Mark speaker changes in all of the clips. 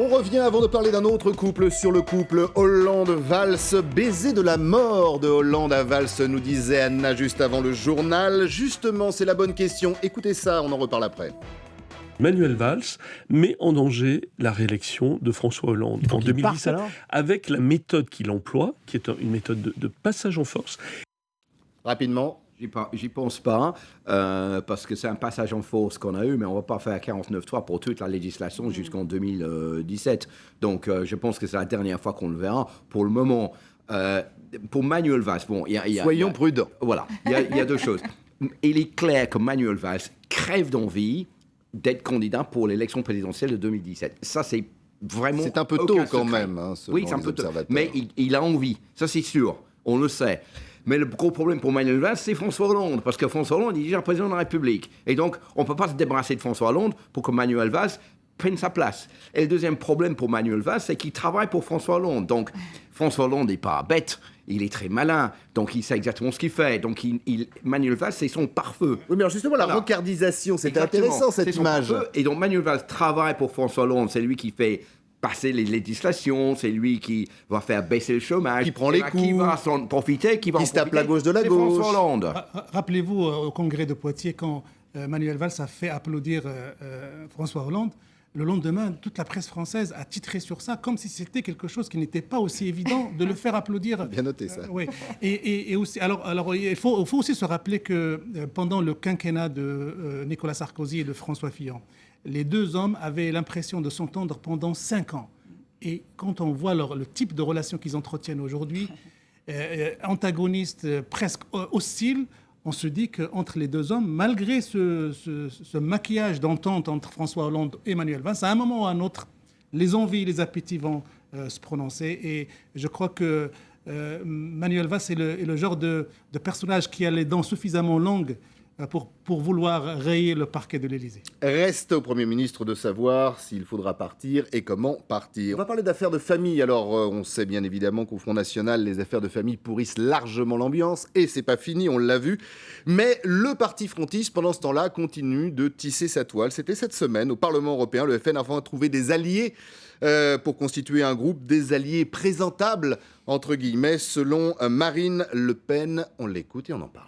Speaker 1: On revient avant de parler d'un autre couple sur le couple Hollande-Valls. Baiser de la mort de Hollande à Valls, nous disait Anna juste avant le journal. Justement, c'est la bonne question. Écoutez ça, on en reparle après.
Speaker 2: Manuel Valls met en danger la réélection de François Hollande en 2017 avec la méthode qu'il emploie, qui est une méthode de passage en force.
Speaker 1: Rapidement.
Speaker 3: J'y pense pas, parce que c'est un passage en force qu'on a eu, mais on ne va pas faire 49.3 pour toute la législation jusqu'en 2017. Donc, je pense que c'est la dernière fois qu'on le verra. Pour le moment, pour Manuel Valls,
Speaker 1: soyons prudents.
Speaker 3: Voilà, il y a deux choses. Il est clair que Manuel Valls crève d'envie d'être candidat pour l'élection présidentielle de 2017. Ça, c'est vraiment...
Speaker 1: C'est un peu tôt quand même,
Speaker 3: oui, c'est un peu tôt, mais il a envie, ça c'est sûr, on le sait. Mais le gros problème pour Manuel Valls, c'est François Hollande, parce que François Hollande est déjà président de la République. Et donc, on ne peut pas se débarrasser de François Hollande pour que Manuel Valls prenne sa place. Et le deuxième problème pour Manuel Valls, c'est qu'il travaille pour François Hollande. Donc, François Hollande n'est pas bête, il est très malin, donc il sait exactement ce qu'il fait. Donc, Manuel Valls, c'est son pare-feu.
Speaker 1: Oui, mais alors justement, la rocardisation, c'était intéressant cette image.
Speaker 3: Et donc, Manuel Valls travaille pour François Hollande, c'est lui qui fait passer les législations, c'est lui qui va faire baisser le chômage,
Speaker 1: qui prend les coups,
Speaker 3: qui va s'en profiter, qui
Speaker 1: se tape la gauche de la gauche.
Speaker 3: François Hollande.
Speaker 4: Rappelez-vous au congrès de Poitiers, quand Manuel Valls a fait applaudir François Hollande, le lendemain, toute la presse française a titré sur ça, comme si c'était quelque chose qui n'était pas aussi évident de le faire applaudir.
Speaker 1: Bien noté ça.
Speaker 4: Oui. Et aussi, alors il faut aussi se rappeler que pendant le quinquennat de Nicolas Sarkozy et de François Fillon, les deux hommes avaient l'impression de s'entendre pendant 5 ans. Et quand on voit le type de relation qu'ils entretiennent aujourd'hui, antagonistes, presque hostiles, on se dit qu'entre les deux hommes, malgré ce maquillage d'entente entre François Hollande et Manuel Valls, à un moment ou à un autre, les envies, les appétits vont se prononcer. Et je crois que Manuel Valls est le genre de personnage qui a les dents suffisamment longues pour vouloir rayer le parquet de l'Élysée.
Speaker 1: Reste au Premier ministre de savoir s'il faudra partir et comment partir. On va parler d'affaires de famille. Alors, on sait bien évidemment qu'au Front National, les affaires de famille pourrissent largement l'ambiance. Et c'est pas fini, on l'a vu. Mais le parti frontiste, pendant ce temps-là, continue de tisser sa toile. C'était cette semaine, au Parlement européen, le FN a enfin trouvé des alliés pour constituer un groupe, des alliés présentables, entre guillemets, selon Marine Le Pen. On l'écoute et on en parle.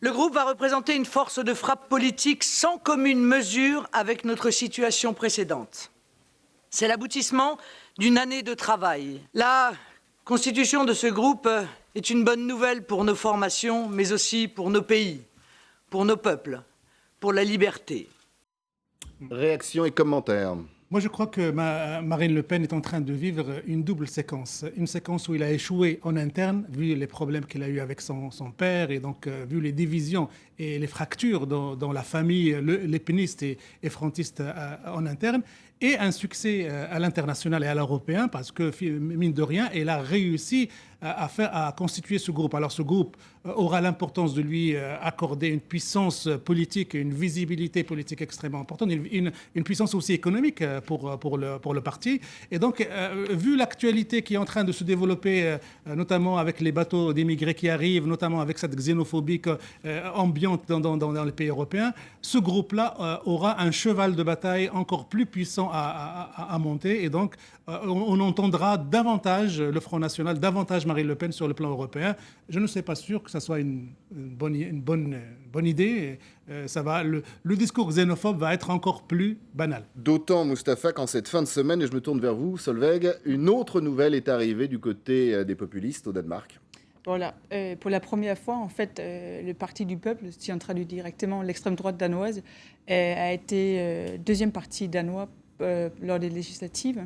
Speaker 5: Le groupe va représenter une force de frappe politique sans commune mesure avec notre situation précédente. C'est l'aboutissement d'une année de travail. La constitution de ce groupe est une bonne nouvelle pour nos formations, mais aussi pour nos pays, pour nos peuples, pour la liberté.
Speaker 1: Réaction et commentaires.
Speaker 4: Moi, je crois que Marine Le Pen est en train de vivre une double séquence. Une séquence où il a échoué en interne, vu les problèmes qu'il a eus avec son père, et donc vu les divisions et les fractures dans la famille lépéniste et frontiste en interne, et un succès à l'international et à l'européen, parce que, mine de rien, elle a réussi à constituer ce groupe. Alors ce groupe aura l'importance de lui accorder une puissance politique, une visibilité politique extrêmement importante, une puissance aussi économique pour le parti. Et donc, vu l'actualité qui est en train de se développer, notamment avec les bateaux d'émigrés qui arrivent, notamment avec cette xénophobie ambiante dans les pays européens, ce groupe-là aura un cheval de bataille encore plus puissant à monter. Et donc, on entendra davantage le Front National, davantage Marine Le Pen sur le plan européen. Je ne suis pas sûr que ça soit une bonne idée. Le discours xénophobe va être encore plus banal.
Speaker 1: D'autant, Mustapha, qu'en cette fin de semaine, et je me tourne vers vous, Solveig, une autre nouvelle est arrivée du côté des populistes au Danemark.
Speaker 6: Voilà. Pour la première fois, en fait, le Parti du peuple, si on traduit directement l'extrême droite danoise, a été deuxième parti danois lors des législatives.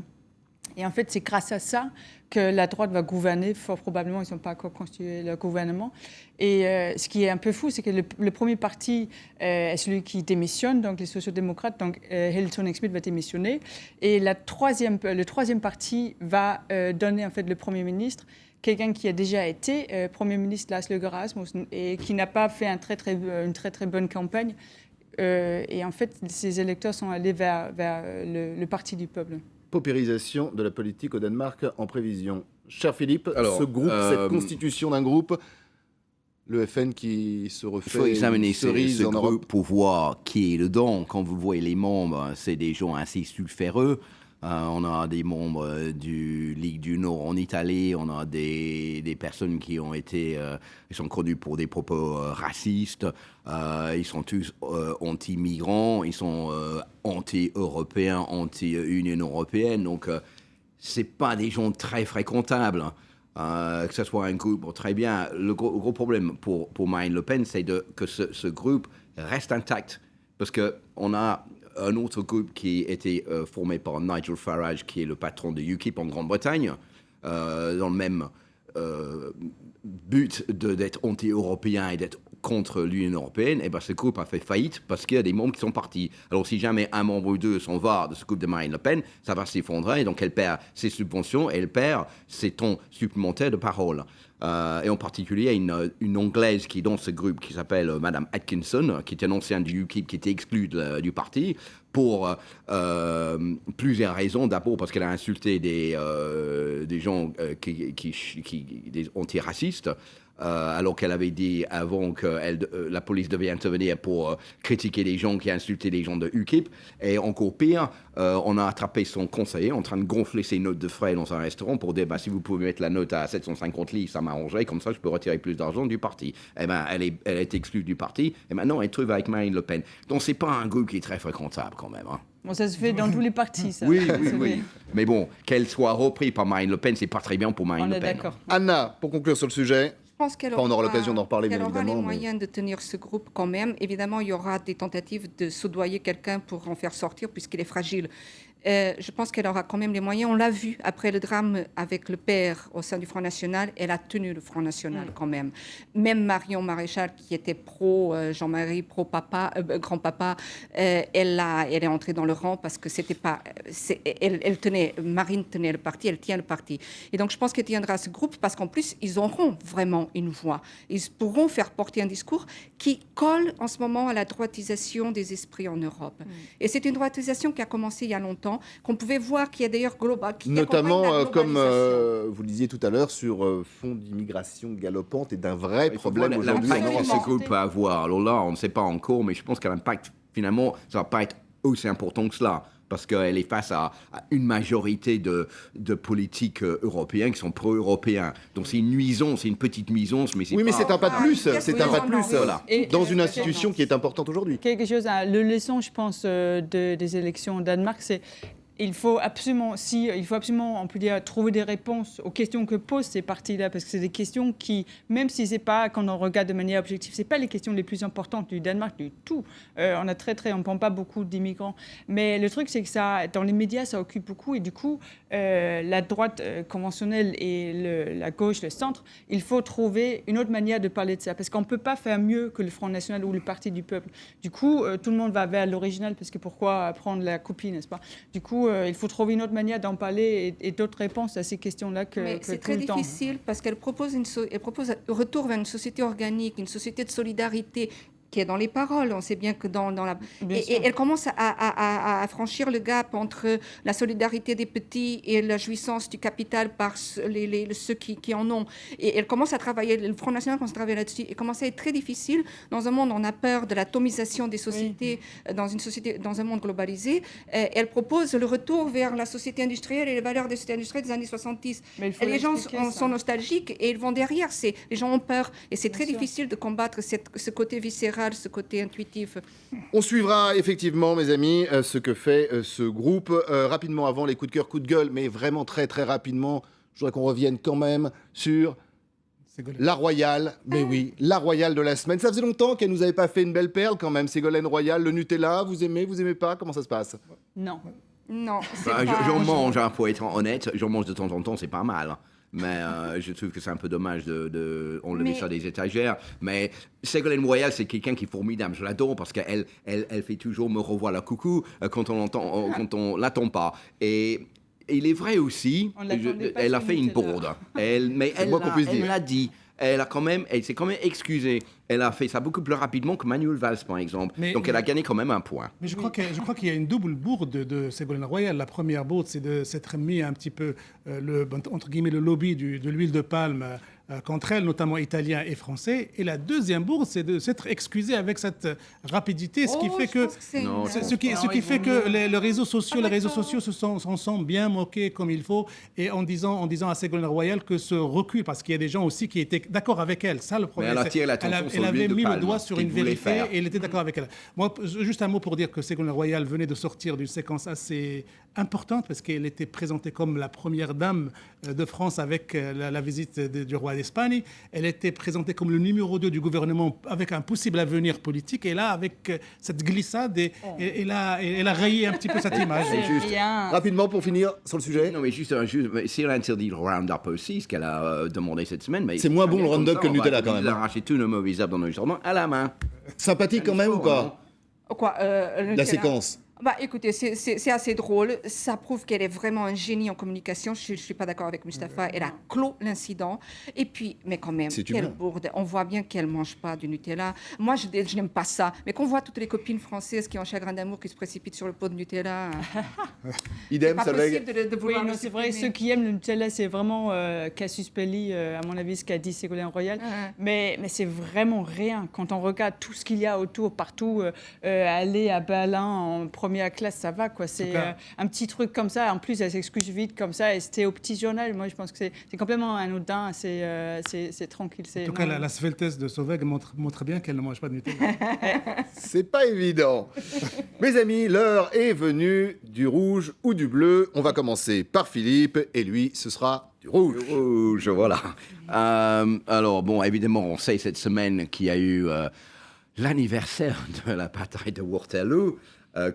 Speaker 6: Et en fait, c'est grâce à ça que la droite va gouverner. Fort probablement, ils n'ont pas encore constitué leur gouvernement. Et ce qui est un peu fou, c'est que le premier parti est celui qui démissionne, donc les sociodémocrates. Donc Helle Thorning-Schmidt va démissionner. Et le troisième parti va donner en fait le Premier ministre, quelqu'un qui a déjà été Premier ministre, Lars Løkke Rasmussen, et qui n'a pas fait une très très bonne campagne. Et en fait, ces électeurs sont allés vers le Parti du peuple.
Speaker 1: Paupérisation de la politique au Danemark en prévision. Cher Philippe, ce groupe, cette constitution d'un groupe, le FN qui se refait.
Speaker 3: Il faut examiner ce
Speaker 1: en Europe
Speaker 3: groupe pour voir qui est dedans. Quand vous voyez les membres, c'est des gens assez sulfureux. On a des membres du Ligue du Nord en Italie, on a des personnes qui ont été, ils sont connus pour des propos racistes, ils sont tous anti-migrants, ils sont anti-européens, anti-Union européenne, donc c'est pas des gens très fréquentables. Que ce soit un groupe, très bien. Le gros problème pour Marine Le Pen, c'est que ce groupe reste intact, parce qu'on a un autre groupe qui était formé par Nigel Farage, qui est le patron de UKIP en Grande-Bretagne, dans le même but d'être anti-européen et d'être contre l'Union européenne. Et ben, ce groupe a fait faillite parce qu'il y a des membres qui sont partis. Alors si jamais un membre ou deux s'en va de ce groupe de Marine Le Pen, ça va s'effondrer, donc elle perd ses subventions et elle perd ses temps supplémentaires de parole. Et en particulier, une Anglaise qui est dans ce groupe, qui s'appelle Madame Atkinson, qui était une ancienne du UKIP, qui était exclue du parti, pour plusieurs raisons. D'abord parce qu'elle a insulté des gens des antiracistes, alors qu'elle avait dit avant que la police devait intervenir pour critiquer les gens qui insultaient les gens de UKIP. Et encore pire, on a attrapé son conseiller en train de gonfler ses notes de frais dans un restaurant pour dire si vous pouvez mettre la note à 750 livres, ça m'arrangerait, comme ça je peux retirer plus d'argent du parti. Eh ben, elle est exclue du parti et maintenant elle trouve avec Marine Le Pen. Donc c'est pas un groupe qui est très fréquentable quand même. Hein.
Speaker 6: Bon, ça se fait dans tous les partis, ça.
Speaker 3: Oui. Mais bon, qu'elle soit reprise par Marine Le Pen, c'est pas très bien pour Marine Le Pen.
Speaker 6: On est d'accord.
Speaker 1: Anna, pour conclure sur le sujet.
Speaker 7: Je pense qu'elle
Speaker 1: on aura l'occasion d'en reparler, bien
Speaker 7: aura
Speaker 1: évidemment.
Speaker 7: les moyens de tenir ce groupe quand même. Évidemment, il y aura des tentatives de soudoyer quelqu'un pour en faire sortir, puisqu'il est fragile. Je pense qu'elle aura quand même les moyens. On l'a vu après le drame avec le père au sein du Front National. Elle a tenu le Front National quand même. Même Marion Maréchal, qui était pro Jean-Marie, pro papa, grand-papa, elle est entrée dans le rang parce que c'était pas. Marine tenait le parti, elle tient le parti. Et donc je pense qu'elle tiendra ce groupe parce qu'en plus ils auront vraiment une voix. Ils pourront faire porter un discours qui colle en ce moment à la droitisation des esprits en Europe. Et c'est une droitisation qui a commencé il y a longtemps, qu'on pouvait voir qui est d'ailleurs global.
Speaker 1: Notamment, comme vous le disiez tout à l'heure, sur fond d'immigration galopante et d'un vrai problème aujourd'hui en Europe.
Speaker 3: L'impact que ce groupe peut avoir, alors là, on ne sait pas encore, mais je pense que l'impact, finalement, ça ne va pas être aussi important que cela. Parce qu'elle est face à une majorité de politiques européens qui sont pro-européens. Donc c'est une nuisance, c'est une petite nuisance, mais c'est
Speaker 1: mais c'est un pas de plus,
Speaker 7: c'est un pas de plus
Speaker 1: dans une institution qui est importante aujourd'hui.
Speaker 6: Quelque chose, le leçon, je pense, des élections au Danemark, c'est il faut absolument, on peut dire, trouver des réponses aux questions que posent ces partis-là, parce que c'est des questions qui, même si c'est pas, quand on regarde de manière objective, c'est pas les questions les plus importantes du Danemark du tout. On ne prend pas beaucoup d'immigrants, mais le truc c'est que ça, dans les médias, ça occupe beaucoup, et du coup, la droite conventionnelle et la gauche, le centre, il faut trouver une autre manière de parler de ça, parce qu'on peut pas faire mieux que le Front National ou le Parti du Peuple. Du coup, tout le monde va vers l'original, parce que pourquoi prendre la copie, n'est-ce pas? Du coup, il faut trouver une autre manière d'en parler et d'autres réponses à ces questions-là que
Speaker 7: c'est
Speaker 6: tout
Speaker 7: très
Speaker 6: le temps.
Speaker 7: difficile parce qu'elle propose un retour vers une société organique, une société de solidarité qui est dans les paroles. On sait bien que dans la... Et elle commence à franchir le gap entre la solidarité des petits et la jouissance du capital par ceux qui en ont. Et elle commence à travailler, le Front National commence à travailler là-dessus, et commence à être très difficile dans un monde où on a peur de l'atomisation des sociétés, dans un monde globalisé. Elle propose le retour vers la société industrielle et les valeurs des sociétés industrielles des années 70. Et les gens sont nostalgiques et ils vont derrière. Les gens ont peur et c'est très difficile de combattre ce côté viscéral, ce côté intuitif.
Speaker 1: On suivra effectivement, mes amis, ce que fait ce groupe. Rapidement avant les coups de cœur, coups de gueule, mais vraiment très très rapidement, je voudrais qu'on revienne quand même sur la Royale. Mais oui, la Royale de la semaine. Ça faisait longtemps qu'elle nous avait pas fait une belle perle quand même, Ségolène Royal. Le Nutella, vous aimez pas? Comment ça se passe?
Speaker 6: Non.
Speaker 7: Non,
Speaker 3: j'en mange, pour être honnête, j'en mange de temps en temps, c'est pas mal. Mais je trouve que c'est un peu dommage d'enlever ça des étagères. Mais Ségolène Royal, c'est quelqu'un qui est formidable. Je l'adore parce qu'elle fait toujours me revoir la coucou quand on l'attend pas. Et il est vrai aussi, elle a fait une bourde. Mais elle l'a dit. Elle s'est quand même excusée. Elle a fait ça beaucoup plus rapidement que Manuel Valls, par exemple. Donc elle a gagné quand même un point.
Speaker 4: Mais je crois qu'il y a une double bourde de Ségolène Royal. La première bourde, c'est de s'être mis un petit peu, entre guillemets, le lobby de l'huile de palme contre elle, notamment italiens et français. Et la deuxième bourde, c'est de s'être excusé avec cette rapidité, ce qui fait que, les réseaux sociaux s'en sont bien moqués comme il faut, et en disant à Ségolène Royal que ce recul, parce qu'il y a des gens aussi qui étaient d'accord avec elle. Ça, le problème. Elle avait mis le doigt sur une vérité et elle était d'accord avec elle. Moi, juste un mot pour dire que Ségolène Royal venait de sortir d'une séquence assez importante parce qu'elle était présentée comme la première dame de France avec la visite du roi d'Espagne. Elle était présentée comme le numéro 2 du gouvernement avec un possible avenir politique. Et là, avec cette glissade, elle a rayé un petit peu cette image.
Speaker 1: Rapidement pour finir sur le sujet.
Speaker 3: Non, mais juste si elle interdit le Roundup aussi, ce qu'elle a demandé cette semaine.
Speaker 1: C'est moins bon le Roundup que le Nutella quand même.
Speaker 3: Elle a arraché tous nos mauvais arbres dans nos jardins à la main.
Speaker 1: Sympathique quand même ou pas?
Speaker 7: Quoi,
Speaker 1: La séquence.
Speaker 7: Bah, écoutez, c'est assez drôle. Ça prouve qu'elle est vraiment un génie en communication. Je ne suis pas d'accord avec Mustapha. Elle a clos l'incident. Et puis, mais quand même, quelle bourde. On voit bien qu'elle ne mange pas du Nutella. Moi, je n'aime pas ça. Mais qu'on voit toutes les copines françaises qui ont un chagrin d'amour qui se précipitent sur le pot de Nutella.
Speaker 1: Idem,
Speaker 7: ça
Speaker 1: va.
Speaker 7: Oui,
Speaker 6: non, c'est vrai. Ceux qui aiment le Nutella, c'est vraiment casus belli, à mon avis, ce qu'a dit Ségolène Royal. Mais c'est vraiment rien. Quand on regarde tout ce qu'il y a autour, partout, aller à Berlin en première classe, ça va, quoi. C'est un petit truc comme ça. En plus, elle s'excuse vite comme ça. Et c'était au petit journal. Moi, je pense que c'est complètement anodin. C'est tranquille.
Speaker 4: En tout cas, la sveltesse de Sauvègue montre bien qu'elle ne mange pas de Nutella.
Speaker 1: C'est pas évident. Mes amis, l'heure est venue du rouge ou du bleu. On va commencer par Philippe. Et lui, ce sera du rouge.
Speaker 3: Du rouge, voilà. Alors, bon, évidemment, on sait cette semaine qu'il y a eu l'anniversaire de la bataille de Waterloo.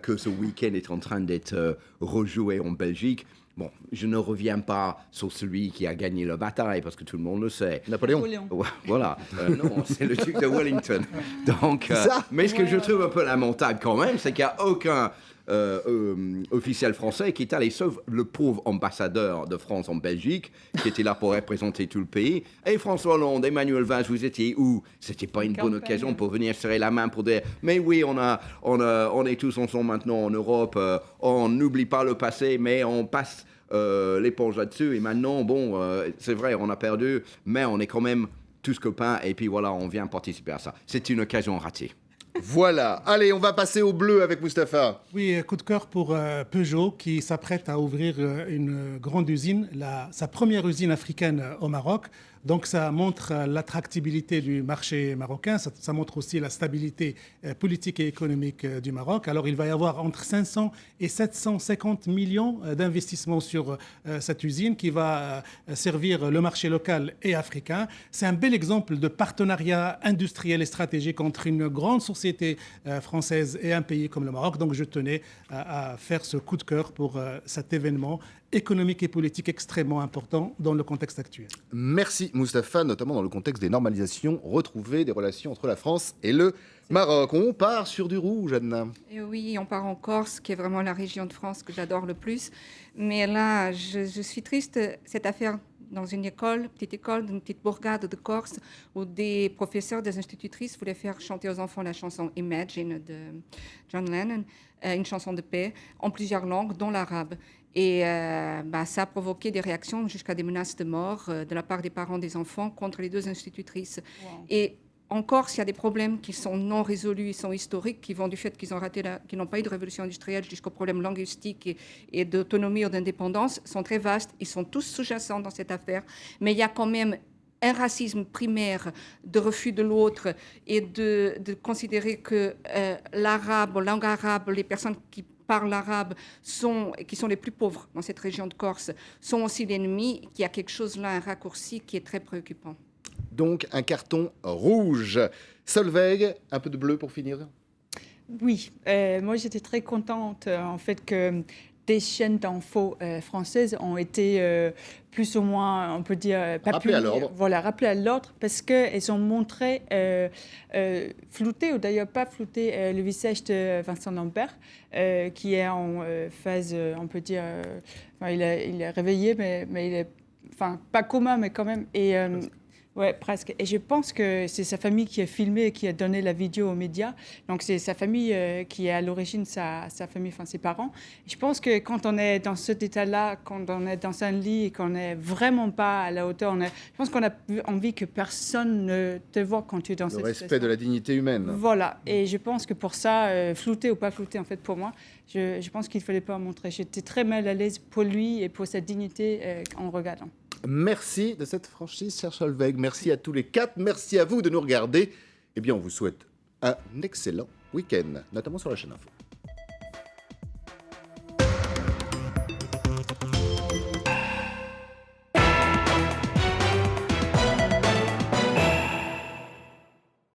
Speaker 3: Que ce week-end est en train d'être rejoué en Belgique. Bon, je ne reviens pas sur celui qui a gagné la bataille, parce que tout le monde le sait.
Speaker 1: Napoléon.
Speaker 3: Voilà. Non, c'est le duc de Wellington. Donc, mais ce que je trouve un peu lamentable quand même, c'est qu'il n'y a aucun officiel français qui est allé, sauf le pauvre ambassadeur de France en Belgique, qui était là pour représenter tout le pays. Et François Hollande, Emmanuel Valls, vous étiez où? C'était pas une bonne occasion pour venir serrer la main pour dire mais oui, on est tous ensemble maintenant en Europe, on n'oublie pas le passé, mais on passe l'éponge là-dessus. Et maintenant, bon, c'est vrai, on a perdu, mais on est quand même tous copains. Et puis voilà, on vient participer à ça. C'est une occasion ratée.
Speaker 1: Voilà. Allez, on va passer au bleu avec Mustapha.
Speaker 4: Oui, coup de cœur pour Peugeot qui s'apprête à ouvrir une grande usine, sa première usine africaine au Maroc. Donc ça montre l'attractivité du marché marocain, ça montre aussi la stabilité politique et économique du Maroc. Alors il va y avoir entre 500 et 750 millions d'investissements sur cette usine qui va servir le marché local et africain. C'est un bel exemple de partenariat industriel et stratégique entre une grande société française et un pays comme le Maroc. Donc je tenais à faire ce coup de cœur pour cet événement économique et politique extrêmement important dans le contexte actuel.
Speaker 1: Merci Mustapha, notamment dans le contexte des normalisations retrouvées des relations entre la France et le Maroc. On part sur du rouge, Adna.
Speaker 7: Et oui, on part en Corse, qui est vraiment la région de France que j'adore le plus. Mais là, je suis triste, cette affaire dans une petite école, une petite bourgade de Corse, où des professeurs, des institutrices voulaient faire chanter aux enfants la chanson Imagine de John Lennon, une chanson de paix, en plusieurs langues, dont l'arabe. Et ça a provoqué des réactions jusqu'à des menaces de mort de la part des parents des enfants contre les deux institutrices. Wow. Et en Corse, il y a des problèmes qui sont non résolus, ils sont historiques, qui vont du fait qu'ils n'ont pas eu de révolution industrielle jusqu'aux problèmes linguistiques et d'autonomie ou d'indépendance, sont très vastes, ils sont tous sous-jacents dans cette affaire. Mais il y a quand même un racisme primaire de refus de l'autre et de considérer que l'arabe, langue arabe, les personnes qui parlent l'arabe, qui sont les plus pauvres dans cette région de Corse, sont aussi l'ennemi, qu'il y a quelque chose là, un raccourci qui est très préoccupant.
Speaker 1: Donc un carton rouge. Solveig, un peu de bleu pour finir.
Speaker 6: Oui, moi j'étais très contente en fait que des chaînes d'infos françaises ont été plus ou moins, on peut dire,
Speaker 1: rappelées à l'ordre.
Speaker 6: Voilà, rappelées à l'ordre parce qu'elles ont montré, flouté ou d'ailleurs pas flouté, le visage de Vincent Lambert, qui est en phase, on peut dire, il est réveillé, mais il est, enfin, pas coma, mais quand même. Et Ouais, presque. Et je pense que c'est sa famille qui a filmé et qui a donné la vidéo aux médias. Donc, c'est sa famille qui est à l'origine, sa famille, enfin ses parents. Et je pense que quand on est dans cet état-là, quand on est dans un lit et qu'on n'est vraiment pas à la hauteur, je pense qu'on a envie que personne ne te voit quand tu es dans cette situation.
Speaker 1: Le respect de la dignité humaine.
Speaker 6: Voilà. Et je pense que pour ça, flouter ou pas flouter, en fait, pour moi, je pense qu'il ne fallait pas en montrer. J'étais très mal à l'aise pour lui et pour sa dignité en regardant.
Speaker 1: Merci de cette franchise, cher Solveig. Merci à tous les 4. Merci à vous de nous regarder. Eh bien, on vous souhaite un excellent week-end, notamment sur la chaîne Info.